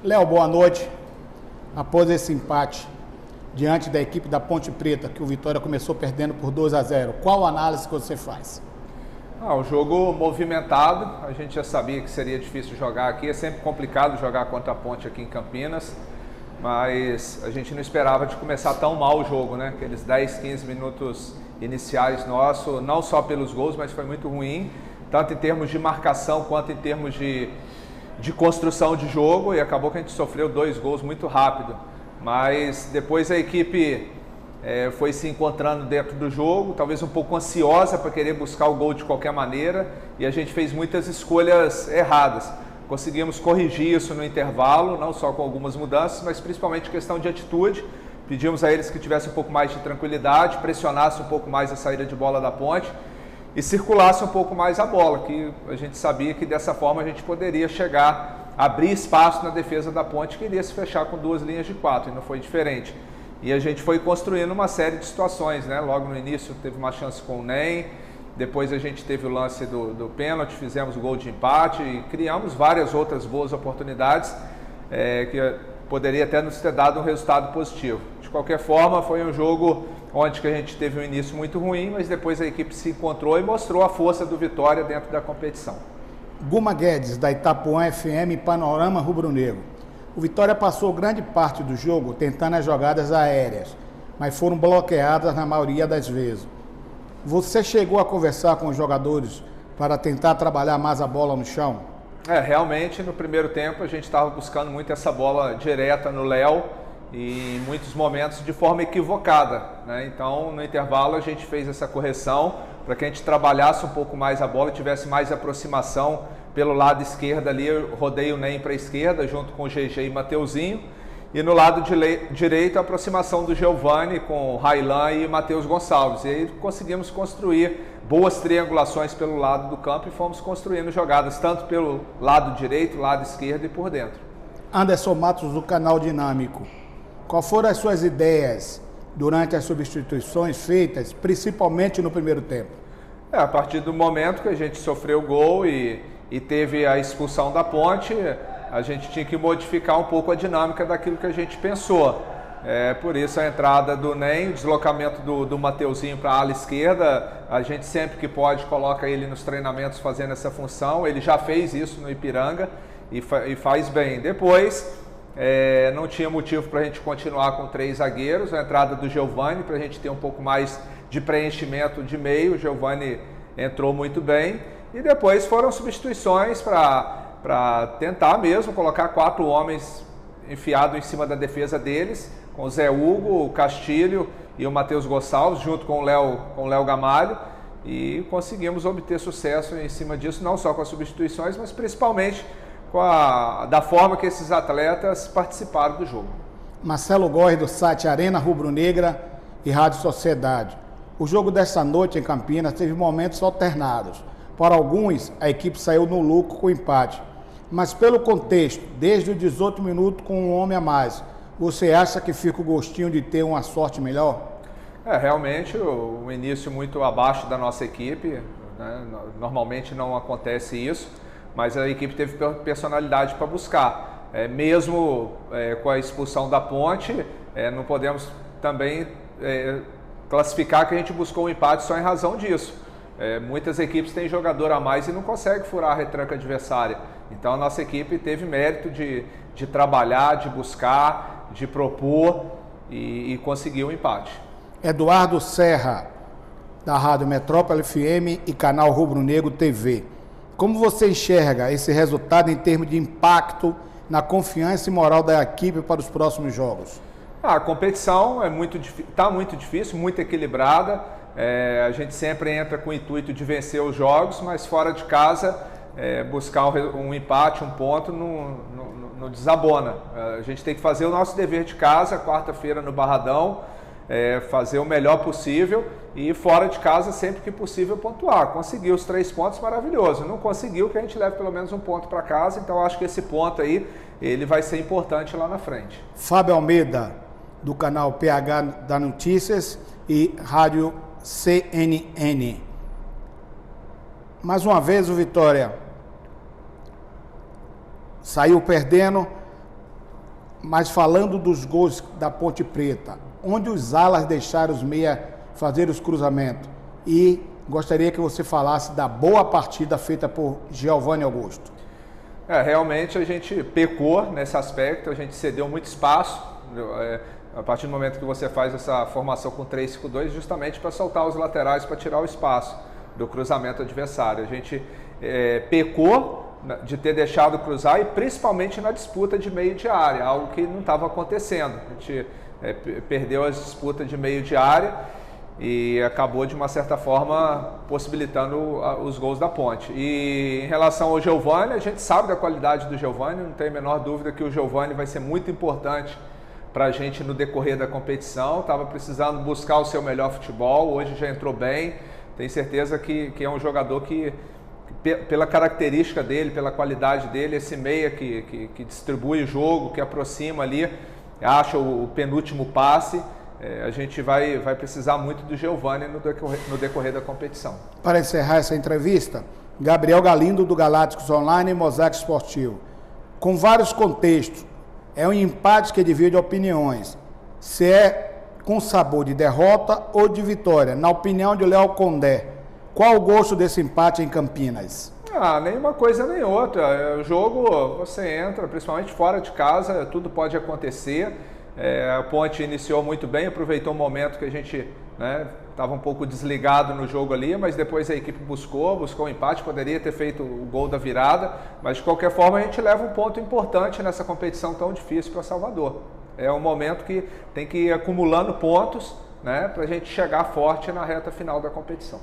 Léo, boa noite. Após esse empate diante da equipe da Ponte Preta, que o Vitória começou perdendo por 2-0, qual análise que você faz? Um jogo movimentado, a gente já sabia que seria difícil jogar aqui, é sempre complicado jogar contra a Ponte aqui em Campinas, mas a gente não esperava de começar tão mal o jogo, né? Aqueles 10, 15 minutos iniciais nossos, não só pelos gols, mas foi muito ruim, tanto em termos de marcação quanto em termos de construção de jogo, e acabou que a gente sofreu 2 gols muito rápido, mas depois a equipe foi se encontrando dentro do jogo, talvez um pouco ansiosa para querer buscar o gol de qualquer maneira, e a gente fez muitas escolhas erradas. Conseguimos corrigir isso no intervalo, não só com algumas mudanças, mas principalmente questão de atitude. Pedimos a eles que tivessem um pouco mais de tranquilidade, pressionassem um pouco mais a saída de bola da Ponte e circulasse um pouco mais a bola, que a gente sabia que dessa forma a gente poderia chegar, abrir espaço na defesa da Ponte, que iria se fechar com 2 linhas de 4, e não foi diferente. E a gente foi construindo uma série de situações, né? Logo no início teve uma chance com o Ney, depois a gente teve o lance do pênalti, fizemos o gol de empate e criamos várias outras boas oportunidades que poderia até nos ter dado um resultado positivo. De qualquer forma, foi um jogo onde que a gente teve um início muito ruim, mas depois a equipe se encontrou e mostrou a força do Vitória dentro da competição. Guma Guedes, da Itapuã FM, Panorama Rubro-Negro. O Vitória passou grande parte do jogo tentando as jogadas aéreas, mas foram bloqueadas na maioria das vezes. Você chegou a conversar com os jogadores para tentar trabalhar mais a bola no chão? Realmente no primeiro tempo a gente estava buscando muito essa bola direta no Léo e em muitos momentos de forma equivocada, né? Então no intervalo a gente fez essa correção para que a gente trabalhasse um pouco mais a bola e tivesse mais aproximação pelo lado esquerdo ali. Eu rodei o Ney para a esquerda junto com o GG e Mateuzinho, e no lado direito a aproximação do Giovani com o Railan e Matheus Gonçalves, e aí conseguimos construir boas triangulações pelo lado do campo e fomos construindo jogadas tanto pelo lado direito, lado esquerdo e por dentro. Anderson Matos, do canal Dinâmico. Qual foram as suas ideias durante as substituições feitas, principalmente no primeiro tempo? A partir do momento que a gente sofreu o gol e teve a expulsão da Ponte, a gente tinha que modificar um pouco a dinâmica daquilo que a gente pensou. Por isso a entrada do Ney, o deslocamento do Mateuzinho para a ala esquerda, a gente sempre que pode coloca ele nos treinamentos fazendo essa função. Ele já fez isso no Ipiranga e faz bem. Depois não tinha motivo para a gente continuar com 3 zagueiros, a entrada do Giovani para a gente ter um pouco mais de preenchimento de meio. O Giovani entrou muito bem e depois foram substituições para tentar mesmo colocar 4 homens enfiados em cima da defesa deles, com o Zé Hugo, o Castilho e o Matheus Gonçalves, junto com o Léo Gamalho, e conseguimos obter sucesso em cima disso, não só com as substituições, mas principalmente da forma que esses atletas participaram do jogo. Marcelo Góes, do site Arena Rubro-Negra e Rádio Sociedade. O jogo desta noite em Campinas teve momentos alternados. Para alguns, a equipe saiu no lucro com o empate. Mas pelo contexto, desde os 18 minutos com um homem a mais, você acha que fica o gostinho de ter uma sorte melhor? Realmente, o início muito abaixo da nossa equipe, né? Normalmente não acontece isso, mas a equipe teve personalidade para buscar. Mesmo com a expulsão da Ponte, não podemos também classificar que a gente buscou um empate só em razão disso. Muitas equipes têm jogador a mais e não conseguem furar a retranca adversária. Então a nossa equipe teve mérito de trabalhar, de buscar, de propor e conseguir um empate. Eduardo Serra, da Rádio Metrópole FM e canal Rubro Negro TV. Como você enxerga esse resultado em termos de impacto na confiança e moral da equipe para os próximos jogos? A competição está muito difícil, muito equilibrada. A gente sempre entra com o intuito de vencer os jogos, mas fora de casa, buscar um empate, um ponto, não desabona. A gente tem que fazer o nosso dever de casa, quarta-feira no Barradão, fazer o melhor possível e fora de casa, sempre que possível, pontuar. Conseguiu os 3 pontos, maravilhoso. Não conseguiu, que a gente leve pelo menos um ponto para casa, então acho que esse ponto aí, ele vai ser importante lá na frente. Fábio Almeida, do canal PH da Notícias e Rádio CNN. Mais uma vez o Vitória saiu perdendo Mas falando dos gols da Ponte Preta, onde os alas deixaram os meia fazer os cruzamentos? E gostaria que você falasse da boa partida feita por Giovani Augusto. Realmente a gente pecou nesse aspecto, a gente cedeu muito espaço. A partir do momento que você faz essa formação com 3-5-2, justamente para soltar os laterais, para tirar o espaço do cruzamento adversário. A gente pecou de ter deixado cruzar e principalmente na disputa de meio de área, algo que não estava acontecendo. A gente perdeu as disputas de meio de área e acabou, de uma certa forma, possibilitando os gols da Ponte. E em relação ao Giovani, a gente sabe da qualidade do Giovani, não tem a menor dúvida que o Giovani vai ser muito importante para a gente no decorrer da competição. Estava precisando buscar o seu melhor futebol, hoje já entrou bem. Tenho certeza que é um jogador que, pela característica dele, pela qualidade dele, esse meia que distribui o jogo, que aproxima ali, acha o penúltimo passe, a gente vai precisar muito do Giovani no decorrer da competição. Para encerrar essa entrevista, Gabriel Galindo, do Galácticos Online e Mosaico Esportivo. Com vários contextos, é um empate que divide opiniões. Se é com sabor de derrota ou de vitória. Na opinião de Léo Condé, qual o gosto desse empate em Campinas? Nem uma coisa nem outra. O jogo, você entra, principalmente fora de casa, tudo pode acontecer. A Ponte iniciou muito bem, aproveitou um momento que a gente estava um pouco desligado no jogo ali, mas depois a equipe buscou o empate, poderia ter feito o gol da virada, mas de qualquer forma a gente leva um ponto importante nessa competição tão difícil para Salvador. É um momento que tem que ir acumulando pontos, para a gente chegar forte na reta final da competição.